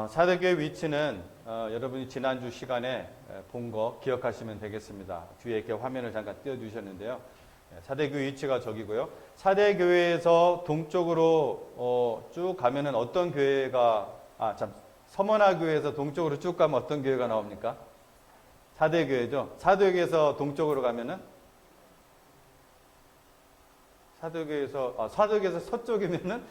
사대교의 위치는 여러분이 지난주 시간에 본 거 기억하시면 되겠습니다. 뒤에 이렇게 화면을 잠깐 띄워주셨는데요. 사대교 위치가 저기고요. 사대교회에서 동쪽으로 쭉 가면은 어떤 교회가 서머나교회에서 동쪽으로 쭉 가면 어떤 교회가 나옵니까? 사대교회죠. 사대교회에서 동쪽으로 가면은 사대교회에서 서쪽이면은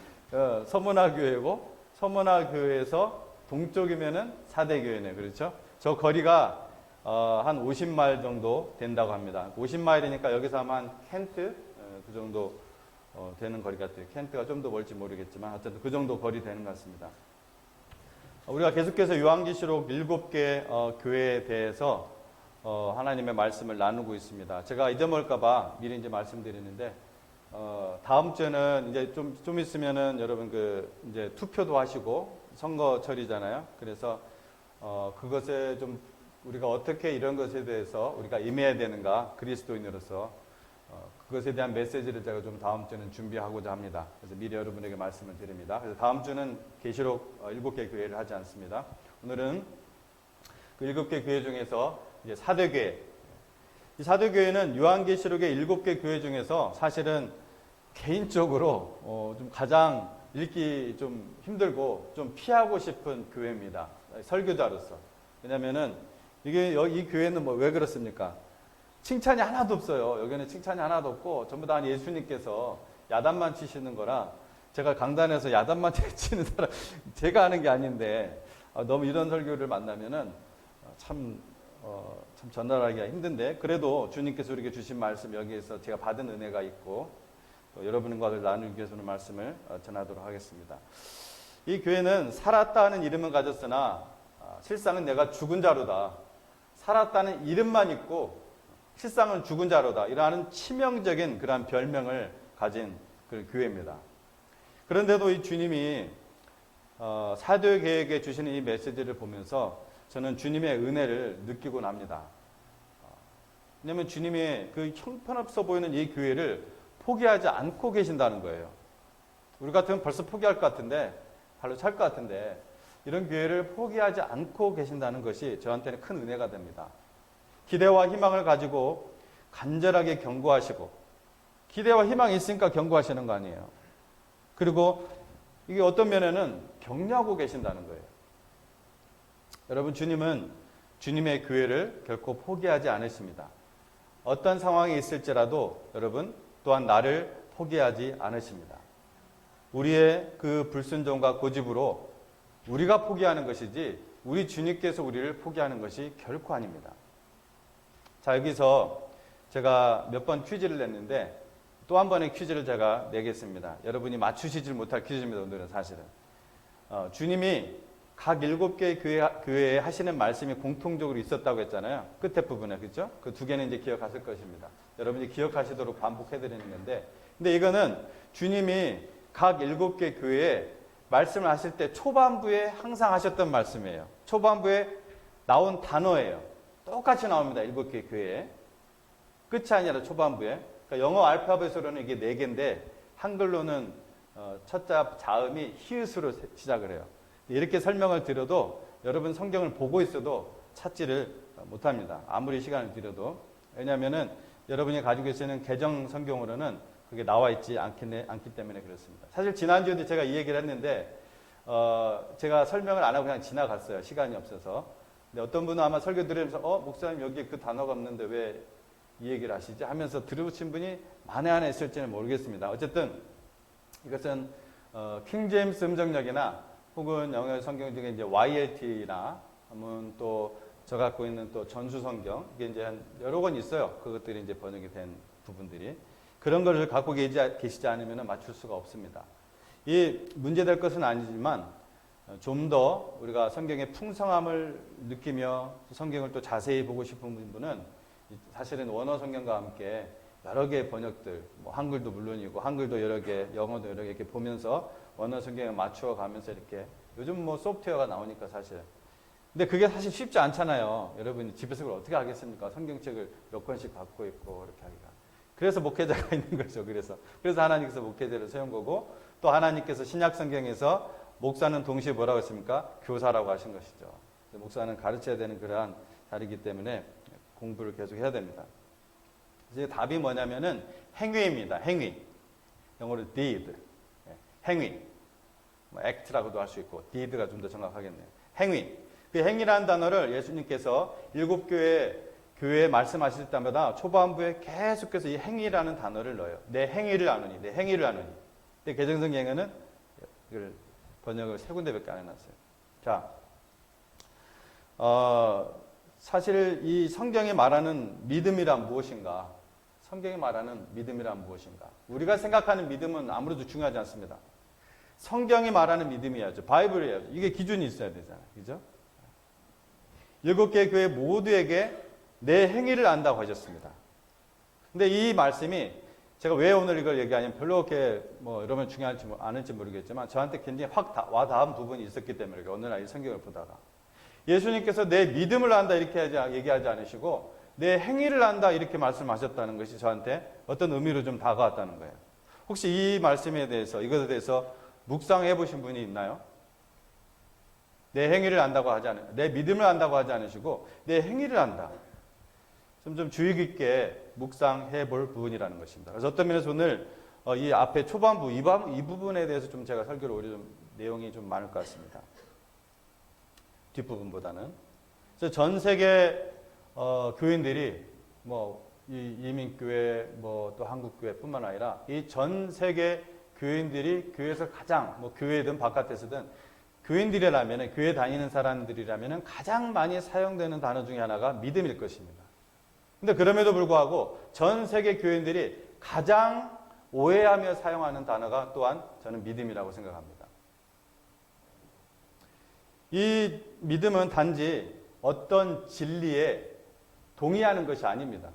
서머나교회고, 서머나교회에서 동쪽이면은 사대교회네. 그렇죠? 저 거리가 한 50마일 정도 된다고 합니다. 50마일이니까 여기서 아마 한 켄트 그 정도 되는 거리 같아요. 켄트가 좀 더 멀지 모르겠지만 어쨌든 그 정도 거리 되는 것 같습니다. 우리가 계속해서 요한계시록 7개 교회에 대해서 하나님의 말씀을 나누고 있습니다. 제가 잊어먹을까봐 미리 이제 말씀드리는데 다음 주에는 이제 좀 있으면은 여러분 이제 투표도 하시고 선거철이잖아요. 그래서 그것에 좀 우리가 어떻게 이런 것에 대해서 우리가 임해야 되는가, 그리스도인으로서 그것에 대한 메시지를 제가 좀 다음 주에는 준비하고자 합니다. 그래서 미리 여러분에게 말씀을 드립니다. 그래서 다음 주는 계시록 7개 교회를 하지 않습니다. 오늘은 그 7개 교회 중에서 이제 사대교회. 이 사대교회는 요한계시록의 7개 교회 중에서 사실은 개인적으로 좀 가장 읽기 좀 힘들고 좀 피하고 싶은 교회입니다. 설교자로서. 왜냐면은 이 교회는 왜 그렇습니까? 칭찬이 하나도 없어요. 여기는 칭찬이 하나도 없고 전부 다 예수님께서 야단만 치시는 거라, 제가 강단에서 야단만 치는 사람 제가 하는 게 아닌데 너무 이런 설교를 만나면은 참 전달하기가 힘든데, 그래도 주님께서 우리에게 주신 말씀, 여기에서 제가 받은 은혜가 있고 또 여러분과 나누기 위해서는 말씀을 전하도록 하겠습니다. 이 교회는 살았다는 이름은 가졌으나 실상은 내가 죽은 자로다. 살았다는 이름만 있고 실상은 죽은 자로다. 이러한 치명적인 그러한 별명을 가진 그 교회입니다. 그런데도 이 주님이 사도계에게 주시는 이 메시지를 보면서 저는 주님의 은혜를 느끼고 납니다. 왜냐하면 주님의 그 형편없어 보이는 이 교회를 포기하지 않고 계신다는 거예요. 우리 같으면 벌써 포기할 것 같은데, 발로 찰 것 같은데, 이런 교회를 포기하지 않고 계신다는 것이 저한테는 큰 은혜가 됩니다. 기대와 희망을 가지고 간절하게 경고하시고, 기대와 희망이 있으니까 경고하시는 거 아니에요. 그리고 이게 어떤 면에는 격려하고 계신다는 거예요. 여러분, 주님은 주님의 교회를 결코 포기하지 않으십니다. 어떤 상황이 있을지라도 여러분 또한 나를 포기하지 않으십니다. 우리의 그 불순종과 고집으로 우리가 포기하는 것이지 우리 주님께서 우리를 포기하는 것이 결코 아닙니다. 자, 여기서 제가 몇 번 퀴즈를 냈는데 또 한 번의 퀴즈를 제가 내겠습니다. 여러분이 맞추시지 못할 퀴즈입니다. 오늘은 사실은 주님이 각 7개의 교회에 하시는 말씀이 공통적으로 있었다고 했잖아요. 끝에 부분에, 그렇죠? 그 2개는 이제 기억하실 것입니다. 여러분이 기억하시도록 반복해드리는 건데, 근데 이거는 주님이 각 7개 교회에 말씀을 하실 때 초반부에 항상 하셨던 말씀이에요. 초반부에 나온 단어예요. 똑같이 나옵니다. 7개 교회에. 끝이 아니라 초반부에. 그러니까 영어 알파벳으로는 이게 4개인데 한글로는 첫자 자음이 히읗으로 시작을 해요. 이렇게 설명을 드려도 여러분 성경을 보고 있어도 찾지를 못합니다. 아무리 시간을 들여도. 왜냐하면은 여러분이 가지고 계시는 개정 성경으로는 그게 나와 있지 않기 때문에 그렇습니다. 사실 지난주에도 제가 이 얘기를 했는데 제가 설명을 안 하고 그냥 지나갔어요. 시간이 없어서. 근데 어떤 분은 아마 설교 들으면서 목사님 여기 그 단어가 없는데 왜 이 얘기를 하시지? 하면서 들으신 분이 만에 하나 있을지는 모르겠습니다. 어쨌든 이것은 킹 제임스 음정역이나 혹은 영어 성경 중에 이제 YLT나 하면 또 저 갖고 있는 또 전수 성경, 이게 이제 한 여러 권 있어요. 그것들이 이제 번역이 된 부분들이. 그런 것을 갖고 계시지 않으면 맞출 수가 없습니다. 이 문제될 것은 아니지만 좀 더 우리가 성경의 풍성함을 느끼며 성경을 또 자세히 보고 싶은 분은 사실은 원어 성경과 함께 여러 개의 번역들, 한글도 물론이고 한글도 여러 개, 영어도 여러 개 이렇게 보면서 원어 성경에 맞추어 가면서 이렇게, 요즘 소프트웨어가 나오니까 사실. 근데 그게 사실 쉽지 않잖아요. 여러분이 집에서 그걸 어떻게 하겠습니까? 성경책을 몇 권씩 갖고 있고 이렇게 하기가. 그래서 목회자가 있는 거죠. 그래서 하나님께서 목회자를 세운 거고, 또 하나님께서 신약 성경에서 목사는 동시에 뭐라고 했습니까? 교사라고 하신 것이죠. 목사는 가르쳐야 되는 그러한 자리이기 때문에 공부를 계속 해야 됩니다. 이제 답이 뭐냐면은 행위입니다. 행위. 영어로 did. 행위. act라고도 할 수 있고 did가 좀 더 정확하겠네요. 행위. 그 행위라는 단어를 예수님께서 7교회에 말씀하실 때마다 초반부에 계속해서 이 행위라는 단어를 넣어요. 내 행위를 아느니, 내 행위를 아느니. 근데 개정성경에는 이걸 번역을 3군데밖에 안 해놨어요. 자, 사실 이 성경이 말하는 믿음이란 무엇인가? 성경이 말하는 믿음이란 무엇인가? 우리가 생각하는 믿음은 아무래도 중요하지 않습니다. 성경이 말하는 믿음이야죠. 바이블이야죠. 이게 기준이 있어야 되잖아요. 그죠? 7개 교회 모두에게 내 행위를 안다고 하셨습니다. 근데 이 말씀이 제가 왜 오늘 이걸 얘기하냐면 별로 그렇게 여러분 중요할지 않을지 모르겠지만 저한테 굉장히 확 와닿은 부분이 있었기 때문에 어느 날 이 성경을 보다가 예수님께서 내 믿음을 안다 이렇게 얘기하지 않으시고 내 행위를 안다 이렇게 말씀하셨다는 것이 저한테 어떤 의미로 좀 다가왔다는 거예요. 혹시 이 말씀에 대해서 이것에 대해서 묵상해 보신 분이 있나요? 내 행위를 안다고 하지 않아요. 내 믿음을 안다고 하지 않으시고 내 행위를 안다. 좀 주의 깊게 묵상해 볼 부분이라는 것입니다. 그래서 어떤 면에서 오늘 이 앞에 초반부 이 부분에 대해서 좀 제가 설교를 오히려 좀 내용이 좀 많을 것 같습니다. 뒷부분보다는. 그래서 전 세계 교인들이 이 이민교회 또 한국교회뿐만 아니라 이 전 세계 교인들이 교회에서 가장 교회든 바깥에서든 교인들이라면 교회 다니는 사람들이라면 가장 많이 사용되는 단어 중에 하나가 믿음일 것입니다. 근데 그럼에도 불구하고 전 세계 교인들이 가장 오해하며 사용하는 단어가 또한 저는 믿음이라고 생각합니다. 이 믿음은 단지 어떤 진리에 동의하는 것이 아닙니다.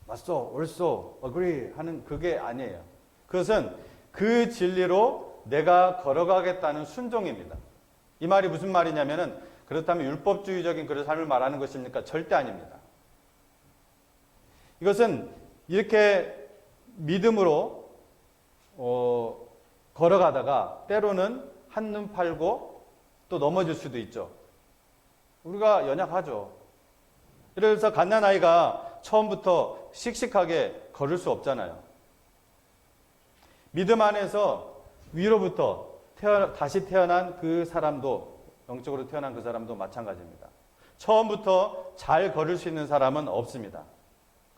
맞소, 옳소, agree 하는 그게 아니에요. 그것은 그 진리로 내가 걸어가겠다는 순종입니다. 이 말이 무슨 말이냐면은 그렇다면 율법주의적인 그런 삶을 말하는 것입니까? 절대 아닙니다. 이것은 이렇게 믿음으로 걸어가다가 때로는 한눈 팔고 또 넘어질 수도 있죠. 우리가 연약하죠. 그래서 갓난아이가 처음부터 씩씩하게 걸을 수 없잖아요. 믿음 안에서 위로부터 다시 태어난 그 사람도, 영적으로 태어난 그 사람도 마찬가지입니다. 처음부터 잘 걸을 수 있는 사람은 없습니다.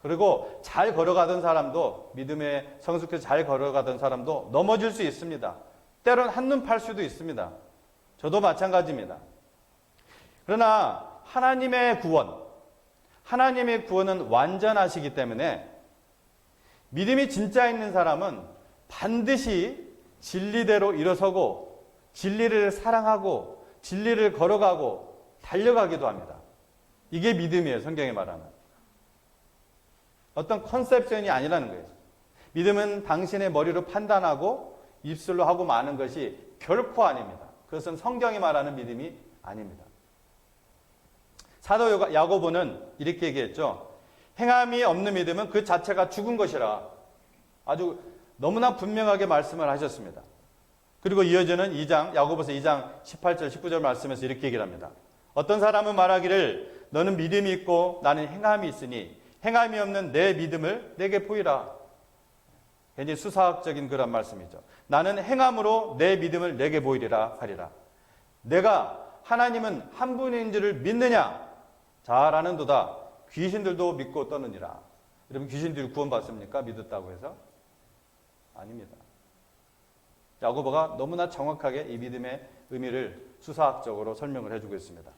그리고 잘 걸어가던 사람도, 믿음에 성숙해서 잘 걸어가던 사람도 넘어질 수 있습니다. 때로는 한눈 팔 수도 있습니다. 저도 마찬가지입니다. 그러나 하나님의 구원은 완전하시기 때문에 믿음이 진짜 있는 사람은 반드시 진리대로 일어서고 진리를 사랑하고 진리를 걸어가고 달려가기도 합니다. 이게 믿음이에요. 성경에 말하는. 어떤 컨셉션이 아니라는 거예요. 믿음은 당신의 머리로 판단하고 입술로 하고 마는 것이 결코 아닙니다. 그것은 성경이 말하는 믿음이 아닙니다. 사도 야고보는 이렇게 얘기했죠. 행함이 없는 믿음은 그 자체가 죽은 것이라. 아주 너무나 분명하게 말씀을 하셨습니다. 그리고 이어지는 야고보서 2장 18절 19절 말씀에서 이렇게 얘기를 합니다. 어떤 사람은 말하기를 너는 믿음이 있고 나는 행함이 있으니 행함이 없는 내 믿음을 내게 보이라. 굉장히 수사학적인 그런 말씀이죠. 나는 행함으로 내 믿음을 내게 보이리라 하리라. 내가 하나님은 한 분인 줄을 믿느냐? 잘 아는도다. 귀신들도 믿고 떠느니라. 여러분 귀신들이 구원받습니까? 믿었다고 해서? 아닙니다. 야고보가 너무나 정확하게 이 믿음의 의미를 수사학적으로 설명을 해주고 있습니다.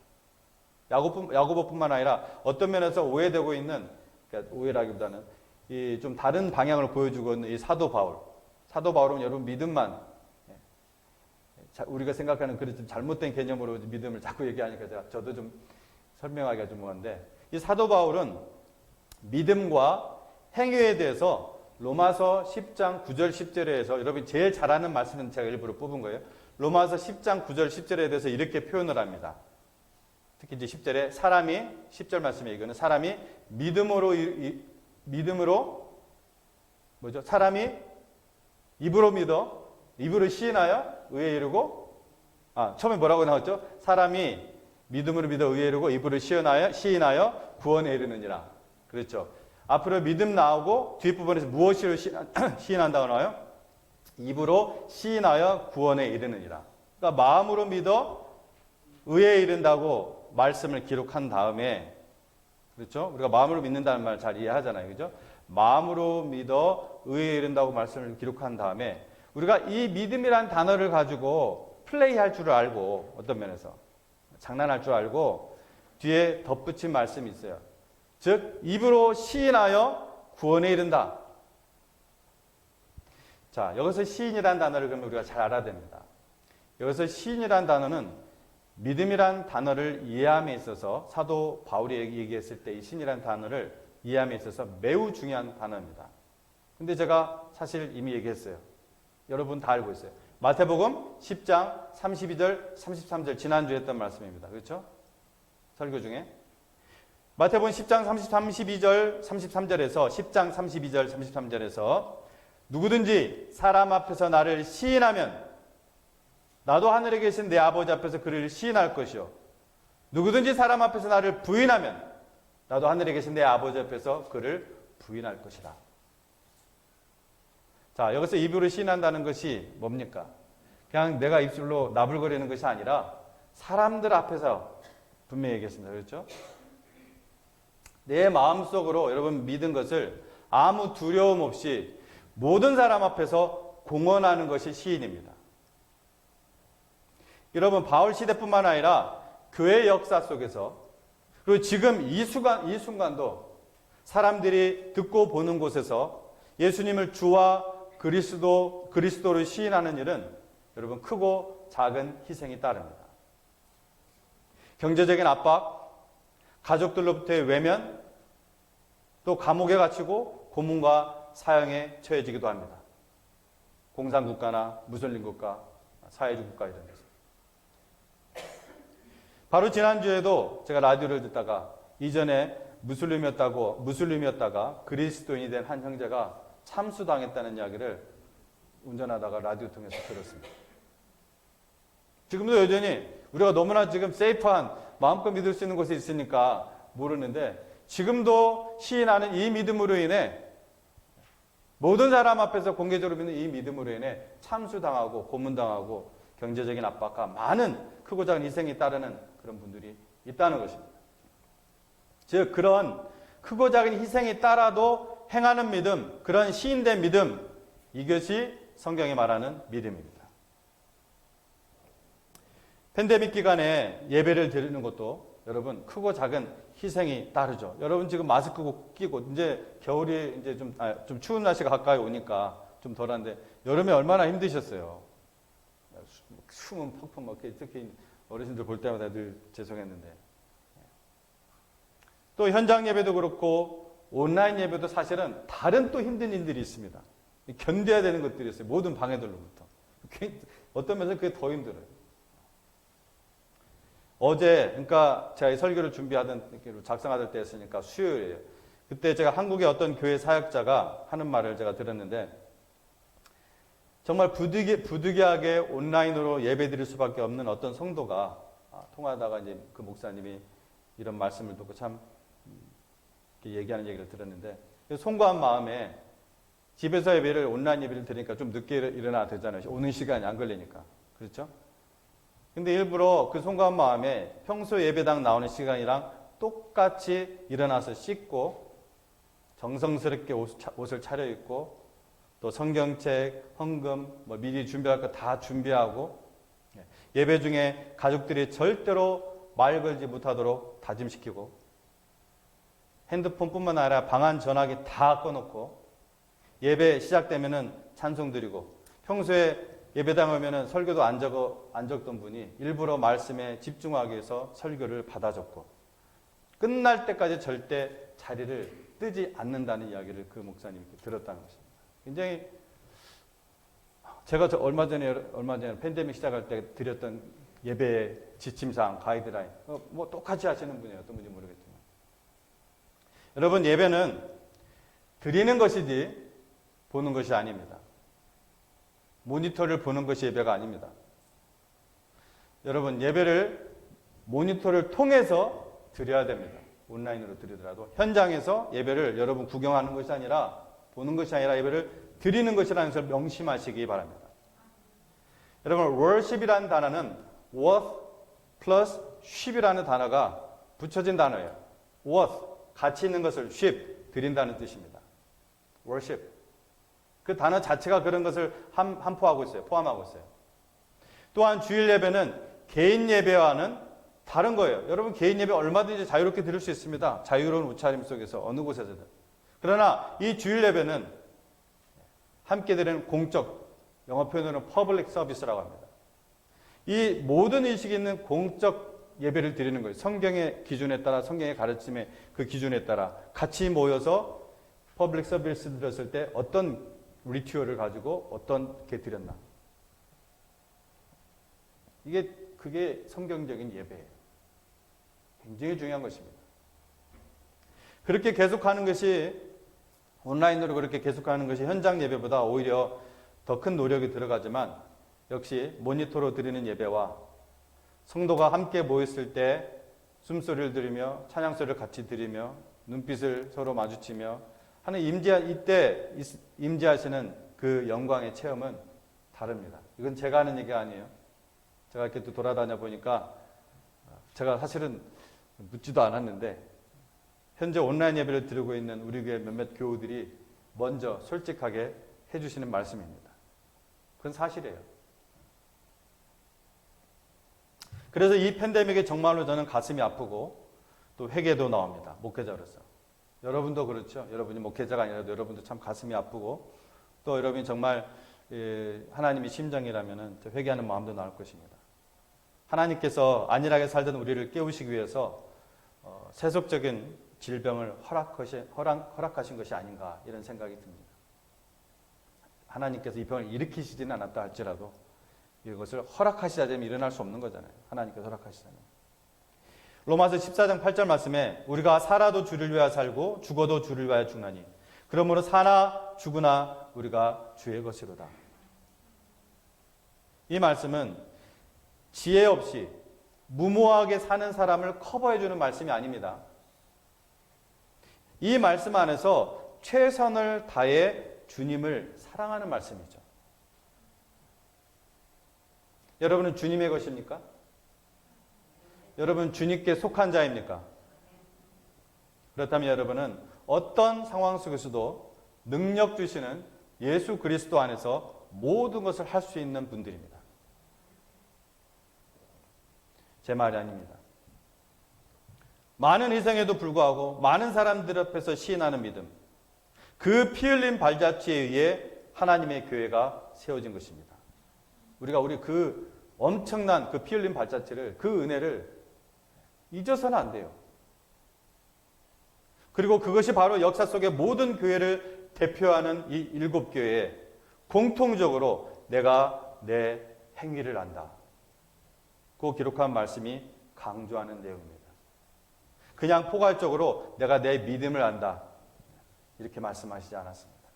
야고보뿐만 아니라 어떤 면에서 오해되고 있는, 그러니까 오해라기보다는 이 좀 다른 방향을 보여주고 있는 이 사도 바울. 사도 바울은 여러분 믿음만, 우리가 생각하는 그런 좀 잘못된 개념으로 믿음을 자꾸 얘기하니까 저도 좀 설명하기가 좀 뭐한데, 이 사도 바울은 믿음과 행위에 대해서 로마서 10장 9절 10절에서 여러분이 제일 잘 아는 말씀은 제가 일부러 뽑은 거예요. 로마서 10장 9절 10절에 대해서 이렇게 표현을 합니다. 특히 이제 10절에 사람이 10절 말씀에 이거는 사람이 믿음으로 뭐죠? 사람이 입으로 믿어 입으로 시인하여 의에 이르고, 처음에 뭐라고 나왔죠? 사람이 믿음으로 믿어 의에 이르고 입으로 시인하여 구원에 이르느니라. 그렇죠. 앞으로 믿음 나오고 뒷부분에서 무엇으로 시인한다고 나와요? 입으로 시인하여 구원에 이르느니라. 그러니까 마음으로 믿어 의에 이른다고 말씀을 기록한 다음에, 그렇죠? 우리가 마음으로 믿는다는 말 잘 이해하잖아요. 그죠? 마음으로 믿어 의에 이른다고 말씀을 기록한 다음에 우리가 이 믿음이란 단어를 가지고 플레이할 줄 알고, 어떤 면에서 장난할 줄 알고 뒤에 덧붙인 말씀이 있어요. 즉 입으로 시인하여 구원에 이른다. 자, 여기서 시인이라는 단어를 그러면 우리가 잘 알아야 됩니다. 여기서 시인이라는 단어는 믿음이란 단어를 이해함에 있어서, 사도 바울이 얘기했을 때 이 시인이라는 단어를 이해함에 있어서 매우 중요한 단어입니다. 근데 제가 사실 이미 얘기했어요. 여러분 다 알고 있어요. 마태복음 10장 32절 33절 지난주에 했던 말씀입니다. 그렇죠? 설교 중에 마태복음 10장 32절 33절에서 10장 32절 33절에서 누구든지 사람 앞에서 나를 시인하면 나도 하늘에 계신 내 아버지 앞에서 그를 시인할 것이요, 누구든지 사람 앞에서 나를 부인하면 나도 하늘에 계신 내 아버지 앞에서 그를 부인할 것이다. 자, 여기서 입으로 시인한다는 것이 뭡니까? 그냥 내가 입술로 나불거리는 것이 아니라 사람들 앞에서 분명히 얘기했습니다. 그렇죠? 내 마음속으로 여러분 믿은 것을 아무 두려움 없이 모든 사람 앞에서 공언하는 것이 시인입니다. 여러분, 바울 시대뿐만 아니라 교회 역사 속에서, 그리고 지금 이 순간도 사람들이 듣고 보는 곳에서 예수님을 주와 그리스도를 시인하는 일은 여러분 크고 작은 희생이 따릅니다. 경제적인 압박, 가족들로부터의 외면, 또 감옥에 갇히고 고문과 사형에 처해지기도 합니다. 공산국가나 무슬림 국가, 사회주의 국가 이런 데서. 바로 지난주에도 제가 라디오를 듣다가 이전에 무슬림이었다가 그리스도인이 된 한 형제가 참수당했다는 이야기를 운전하다가 라디오 통해서 들었습니다. 지금도 여전히 우리가 너무나 지금 세이프한 마음껏 믿을 수 있는 곳에 있으니까 모르는데, 지금도 시인하는 이 믿음으로 인해, 모든 사람 앞에서 공개적으로 믿는 이 믿음으로 인해 참수당하고 고문당하고 경제적인 압박과 많은 크고 작은 희생이 따르는 그런 분들이 있다는 것입니다. 즉 그런 크고 작은 희생이 따라도 행하는 믿음, 그런 시인된 믿음, 이것이 성경이 말하는 믿음입니다. 팬데믹 기간에 예배를 드리는 것도 여러분 크고 작은 희생이 따르죠. 여러분 지금 마스크 끼고 이제 겨울이 이제 좀 추운 날씨가 가까이 오니까 좀 덜한데 여름에 얼마나 힘드셨어요. 숨은 퍽퍽 막혀. 특히 어르신들 볼 때마다 늘 죄송했는데, 또 현장 예배도 그렇고 온라인 예배도 사실은 다른 또 힘든 일들이 있습니다. 견뎌야 되는 것들이 있어요. 모든 방해들로부터. 어떤 면에서 그게 더 힘들어요. 어제, 그러니까 제가 이 설교를 작성하던 때였으니까 수요일이에요. 그때 제가 한국의 어떤 교회 사역자가 하는 말을 제가 들었는데, 정말 부득이하게 온라인으로 예배 드릴 수밖에 없는 어떤 성도가 통화하다가 이제 그 목사님이 이런 말씀을 듣고 참 얘기하는 얘기를 들었는데, 송구한 마음에 집에서 예배를 온라인 예배를 드리니까 좀 늦게 일어나야 되잖아요. 오는 시간이 안 걸리니까. 그렇죠? 근데 일부러 그 송구한 마음에 평소 예배당 나오는 시간이랑 똑같이 일어나서 씻고 정성스럽게 옷을 차려입고 또 성경책, 헌금, 미리 준비할 거 다 준비하고, 예배 중에 가족들이 절대로 말 걸지 못하도록 다짐시키고, 핸드폰뿐만 아니라 방안 전화기 다 꺼놓고, 예배 시작되면은 찬송 드리고, 평소에 예배당 오면은 설교도 안 적던 분이 일부러 말씀에 집중하기 위해서 설교를 받아 적고, 끝날 때까지 절대 자리를 뜨지 않는다는 이야기를 그 목사님께 들었다는 것입니다. 굉장히 제가 얼마 전에 팬데믹 시작할 때 드렸던 예배의 지침사항, 가이드라인, 뭐 똑같이 하시는 분이에요. 어떤 분인지 모르겠지만. 여러분, 예배는 드리는 것이지 보는 것이 아닙니다. 모니터를 보는 것이 예배가 아닙니다. 여러분 예배를 모니터를 통해서 드려야 됩니다. 온라인으로 드리더라도 현장에서 예배를 여러분 구경하는 것이 아니라 보는 것이 아니라 예배를 드리는 것이라는 것을 명심하시기 바랍니다. 여러분 worship이라는 단어는 worth plus ship이라는 단어가 붙여진 단어예요. worth, 가치 있는 것을 ship, 드린다는 뜻입니다. worship. 그 단어 자체가 그런 것을 포함하고 있어요. 또한 주일 예배는 개인 예배와는 다른 거예요. 여러분 개인 예배 얼마든지 자유롭게 드릴 수 있습니다. 자유로운 옷차림 속에서 어느 곳에서든. 그러나 이 주일 예배는 함께 드리는 공적, 영어 표현으로는 퍼블릭 서비스라고 합니다. 이 모든 의식이 있는 공적 예배를 드리는 거예요. 성경의 기준에 따라, 성경의 가르침의 그 기준에 따라 같이 모여서 퍼블릭 서비스 드렸을 때 어떤 리튜얼을 가지고 어떤 게 드렸나. 그게 성경적인 예배예요. 굉장히 중요한 것입니다. 그렇게 계속하는 것이, 온라인으로 그렇게 계속하는 것이 현장 예배보다 오히려 더 큰 노력이 들어가지만 역시 모니터로 드리는 예배와 성도가 함께 모였을 때 숨소리를 들으며 찬양소리를 같이 들으며 눈빛을 서로 마주치며 하는 이때 임재하시는 그 영광의 체험은 다릅니다. 이건 제가 하는 얘기가 아니에요. 제가 이렇게 또 돌아다녀 보니까 제가 사실은 묻지도 않았는데 현재 온라인 예배를 드리고 있는 우리 교회 몇몇 교우들이 먼저 솔직하게 해주시는 말씀입니다. 그건 사실이에요. 그래서 이 팬데믹에 정말로 저는 가슴이 아프고 또 회개도 나옵니다. 목회자로서. 여러분도 그렇죠. 여러분이 목회자가 아니라도 여러분도 참 가슴이 아프고 또 여러분이 정말 하나님의 심정이라면 회개하는 마음도 나올 것입니다. 하나님께서 안일하게 살던 우리를 깨우시기 위해서 세속적인 질병을 허락하신 것이 아닌가 이런 생각이 듭니다. 하나님께서 이 병을 일으키시지는 않았다 할지라도 이것을 허락하시자면 일어날 수 없는 거잖아요. 하나님께서 허락하시자면. 로마서 14장 8절 말씀에 우리가 살아도 주를 위하여 살고 죽어도 주를 위하여 죽나니 그러므로 사나 죽으나 우리가 주의 것이로다. 이 말씀은 지혜 없이 무모하게 사는 사람을 커버해 주는 말씀이 아닙니다. 이 말씀 안에서 최선을 다해 주님을 사랑하는 말씀이죠. 여러분은 주님의 것입니까? 여러분 주님께 속한 자입니까? 그렇다면 여러분은 어떤 상황 속에서도 능력 주시는 예수 그리스도 안에서 모든 것을 할 수 있는 분들입니다. 제 말이 아닙니다. 많은 희생에도 불구하고 많은 사람들 앞에서 시인하는 믿음, 그 피 흘린 발자취에 의해 하나님의 교회가 세워진 것입니다. 우리 그 엄청난 그 피 흘린 발자취를, 그 은혜를 잊어서는 안 돼요. 그리고 그것이 바로 역사 속의 모든 교회를 대표하는 이 7교회에 공통적으로 내가 내 행위를 안다. 그 기록한 말씀이 강조하는 내용입니다. 그냥 포괄적으로 내가 내 믿음을 안다. 이렇게 말씀하시지 않았습니다.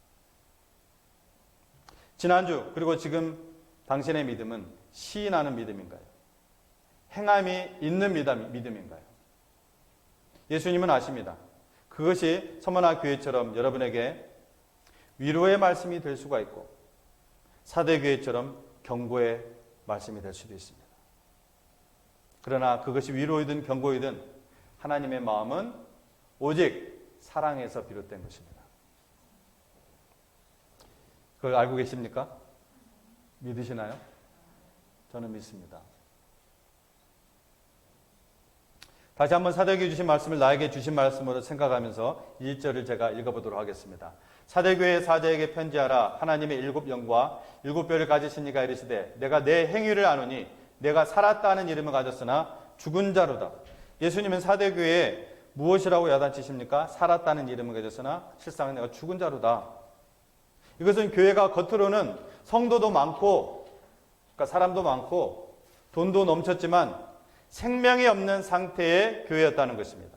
지난주 그리고 지금 당신의 믿음은 시인하는 믿음인가요? 행함이 있는 믿음인가요? 예수님은 아십니다. 그것이 서머나 교회처럼 여러분에게 위로의 말씀이 될 수가 있고 사대교회처럼 경고의 말씀이 될 수도 있습니다. 그러나 그것이 위로이든 경고이든 하나님의 마음은 오직 사랑에서 비롯된 것입니다. 그걸 알고 계십니까? 믿으시나요? 저는 믿습니다. 다시 한번 사도에게 주신 말씀을 나에게 주신 말씀으로 생각하면서 1절을 제가 읽어보도록 하겠습니다. 사대교회 사자에게 편지하라. 하나님의 7영과 7뼈를 가지신 이가 이르시되 내가 내 행위를 아노니 내가 살았다는 이름을 가졌으나 죽은 자로다. 예수님은 사대교회에 무엇이라고 야단치십니까? 살았다는 이름을 가졌으나 실상은 내가 죽은 자로다. 이것은 교회가 겉으로는 성도도 많고 그러니까 사람도 많고 돈도 넘쳤지만 생명이 없는 상태의 교회였다는 것입니다.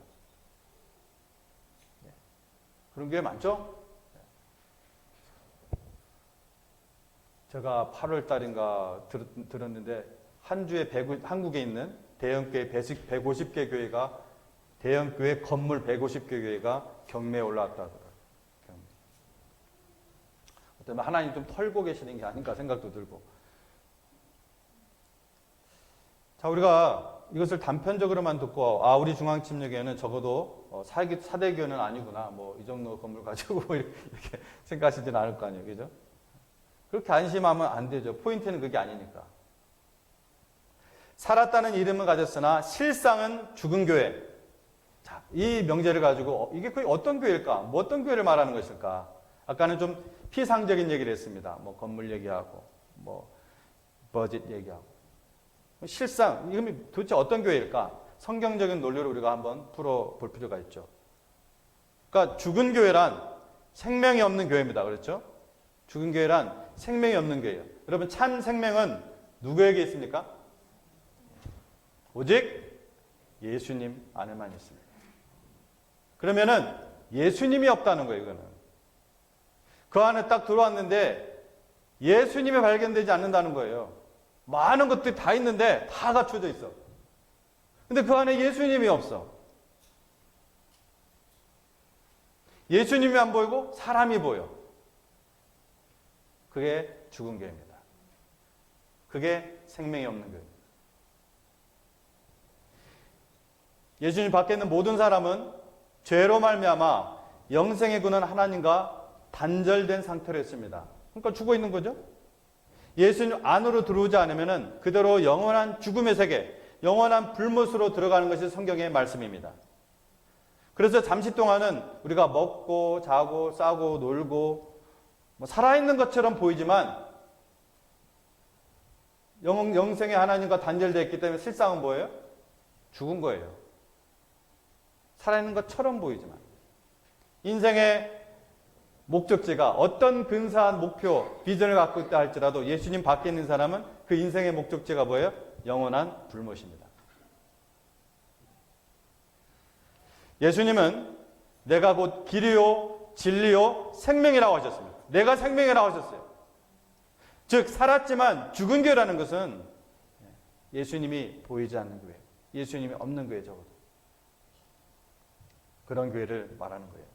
그런 교회 많죠? 제가 8월 달인가 들었는데 한국에 있는 대형교회 150개 교회가 대형교회 건물 150개 교회가 경매에 올라왔다 하더라고요. 어쩌면 하나님 좀 털고 계시는 게 아닌가 생각도 들고. 자, 우리가 이것을 단편적으로만 듣고 우리 중앙침례교회는 적어도 사대교회는 아니구나, 뭐 이 정도 건물 가지고 이렇게 생각하시지는 않을 거 아니에요, 그죠? 그렇게 안심하면 안 되죠. 포인트는 그게 아니니까. 살았다는 이름은 가졌으나 실상은 죽은 교회. 자, 이 명제를 가지고 이게 거의 어떤 교회일까? 뭐 어떤 교회를 말하는 것일까? 아까는 좀 피상적인 얘기를 했습니다. 뭐 건물 얘기하고, 뭐 버짓 얘기하고. 실상, 이게 도대체 어떤 교회일까? 성경적인 논리를 우리가 한번 풀어볼 필요가 있죠. 그러니까 죽은 교회란 생명이 없는 교회입니다. 그렇죠? 죽은 교회란 생명이 없는 교회예요. 여러분, 참 생명은 누구에게 있습니까? 오직 예수님 안에만 있습니다. 그러면은 예수님이 없다는 거예요, 이거는. 그 안에 딱 들어왔는데 예수님이 발견되지 않는다는 거예요. 많은 것들이 다 있는데 다 갖춰져 있어. 근데 그 안에 예수님이 없어. 예수님이 안 보이고 사람이 보여. 그게 죽은 교회입니다. 그게 생명이 없는 교회입니다. 예수님 밖에 있는 모든 사람은 죄로 말미암아 영생에 구는 하나님과 단절된 상태로 있습니다. 그러니까 죽어 있는 거죠. 예수님 안으로 들어오지 않으면 그대로 영원한 죽음의 세계, 영원한 불못으로 들어가는 것이 성경의 말씀입니다. 그래서 잠시 동안은 우리가 먹고 자고 싸고 놀고 뭐 살아있는 것처럼 보이지만 영생의 하나님과 단절되어 있기 때문에 실상은 뭐예요? 죽은 거예요. 살아있는 것처럼 보이지만 인생의 목적지가 어떤 근사한 목표, 비전을 갖고 있다 할지라도 예수님 밖에 있는 사람은 그 인생의 목적지가 뭐예요? 영원한 불못입니다. 예수님은 내가 곧 길이요 진리요 생명이라고 하셨습니다. 내가 생명이라고 하셨어요. 즉 살았지만 죽은 교회라는 것은 예수님이 보이지 않는 교회, 예수님이 없는 교회 적어도 그런 교회를 말하는 거예요.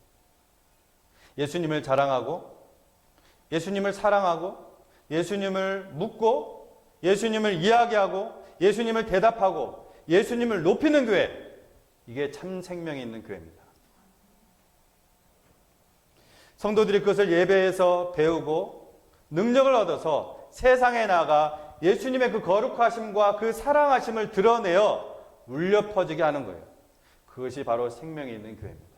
예수님을 자랑하고 예수님을 사랑하고 예수님을 묻고 예수님을 이야기하고 예수님을 대답하고 예수님을 높이는 교회, 이게 참 생명이 있는 교회입니다. 성도들이 그것을 예배에서 배우고 능력을 얻어서 세상에 나가 예수님의 그 거룩하심과 그 사랑하심을 드러내어 울려 퍼지게 하는 거예요. 그것이 바로 생명이 있는 교회입니다.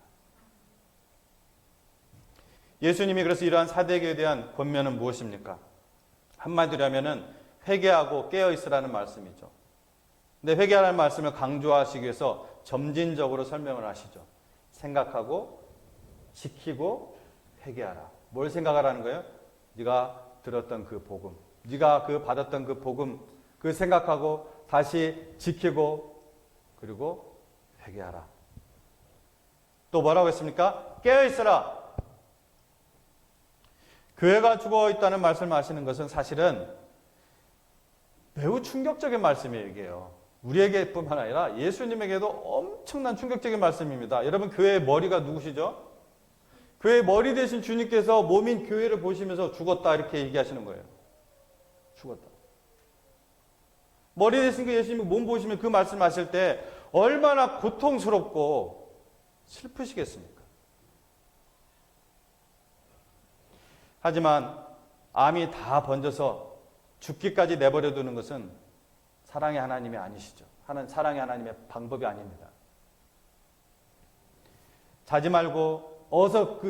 예수님이 그래서 이러한 사대교에 대한 권면은 무엇입니까? 한마디로 하면은 회개하고 깨어있으라는 말씀이죠. 근데 회개하라는 말씀을 강조하시기 위해서 점진적으로 설명을 하시죠. 생각하고 지키고 회개하라. 뭘 생각하라는 거예요? 네가 들었던 그 복음, 네가 받았던 그 복음, 그 생각하고 다시 지키고 그리고 회개하라. 또 뭐라고 했습니까? 깨어있으라. 교회가 죽어 있다는 말씀을 하시는 것은 사실은 매우 충격적인 말씀이에요, 이게요. 우리에게뿐만 아니라 예수님에게도 엄청난 충격적인 말씀입니다. 여러분, 교회의 머리가 누구시죠? 교회의 머리 되신 주님께서 몸인 교회를 보시면서 죽었다 이렇게 얘기하시는 거예요. 죽었다. 머리 되신 그 예수님이 몸 보시면 그 말씀하실 때 얼마나 고통스럽고 슬프시겠습니까? 하지만 암이 다 번져서 죽기까지 내버려 두는 것은 사랑의 하나님이 아니시죠. 사랑의 하나님의 방법이 아닙니다. 자지 말고 어서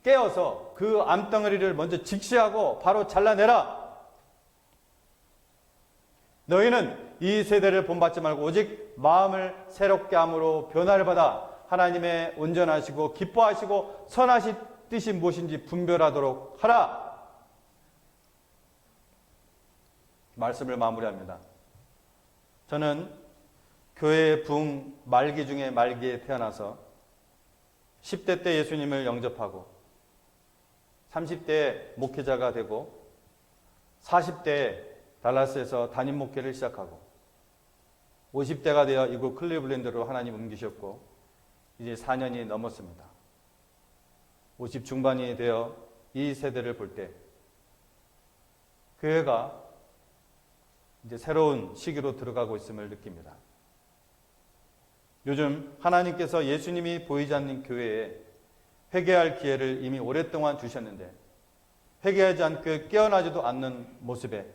깨어서 그 암덩어리를 먼저 직시하고 바로 잘라내라. 너희는 이 세대를 본받지 말고 오직 마음을 새롭게 함으로 변화를 받아 하나님의 온전하시고 기뻐하시고 선하신 뜻이 무엇인지 분별하도록 하라. 말씀을 마무리합니다. 저는 교회의 붕 말기 중에 말기에 태어나서 10대 때 예수님을 영접하고 30대에 목회자가 되고 40대에 달라스에서 담임 목회를 시작하고 50대가 되어 이곳 클리블랜드로 하나님 옮기셨고 이제 4년이 넘었습니다. 50 중반이 되어 이 세대를 볼 때 교회가 이제 새로운 시기로 들어가고 있음을 느낍니다. 요즘 하나님께서 예수님이 보이지 않는 교회에 회개할 기회를 이미 오랫동안 주셨는데 회개하지 않고 깨어나지도 않는 모습에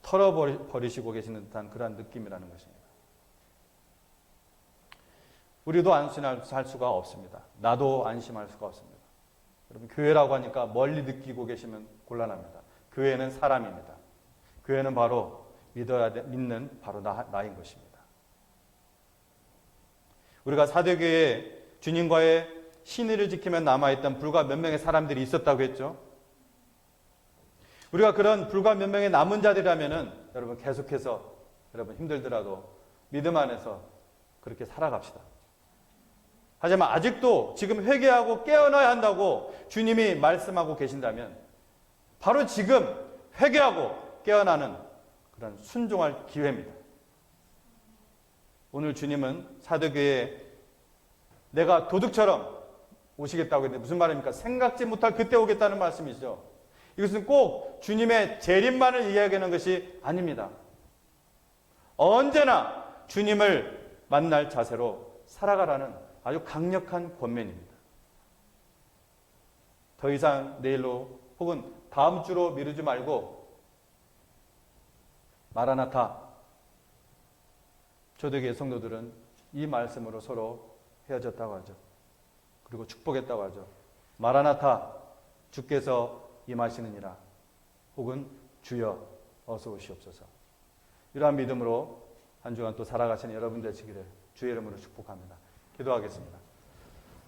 털어버리시고 계시는 듯한 그런 느낌이라는 것입니다. 우리도 안심할 수가 없습니다. 나도 안심할 수가 없습니다. 여러분, 교회라고 하니까 멀리 느끼고 계시면 곤란합니다. 교회는 사람입니다. 교회는 바로 믿는 바로 나인 것입니다. 우리가 사도교회에 주님과의 신의를 지키며 남아있던 불과 몇 명의 사람들이 있었다고 했죠. 우리가 그런 불과 몇 명의 남은 자들이라면은 여러분 계속해서 여러분 힘들더라도 믿음 안에서 그렇게 살아갑시다. 하지만 아직도 지금 회개하고 깨어나야 한다고 주님이 말씀하고 계신다면 바로 지금 회개하고 깨어나는 그런 순종할 기회입니다. 오늘 주님은 사도교회에 내가 도둑처럼 오시겠다고 했는데 무슨 말입니까? 생각지 못할 그때 오겠다는 말씀이죠. 이것은 꼭 주님의 재림만을 이야기하는 것이 아닙니다. 언제나 주님을 만날 자세로 살아가라는 아주 강력한 권면입니다. 더 이상 내일로 혹은 다음 주로 미루지 말고 마라나타 초대교회 성도들은 이 말씀으로 서로 헤어졌다고 하죠. 그리고 축복했다고 하죠. 마라나타 주께서 임하시느니라 혹은 주여 어서 오시옵소서. 이러한 믿음으로 한 주간 또 살아가시는 여러분 되시기를 주의 이름으로 축복합니다. 기도하겠습니다.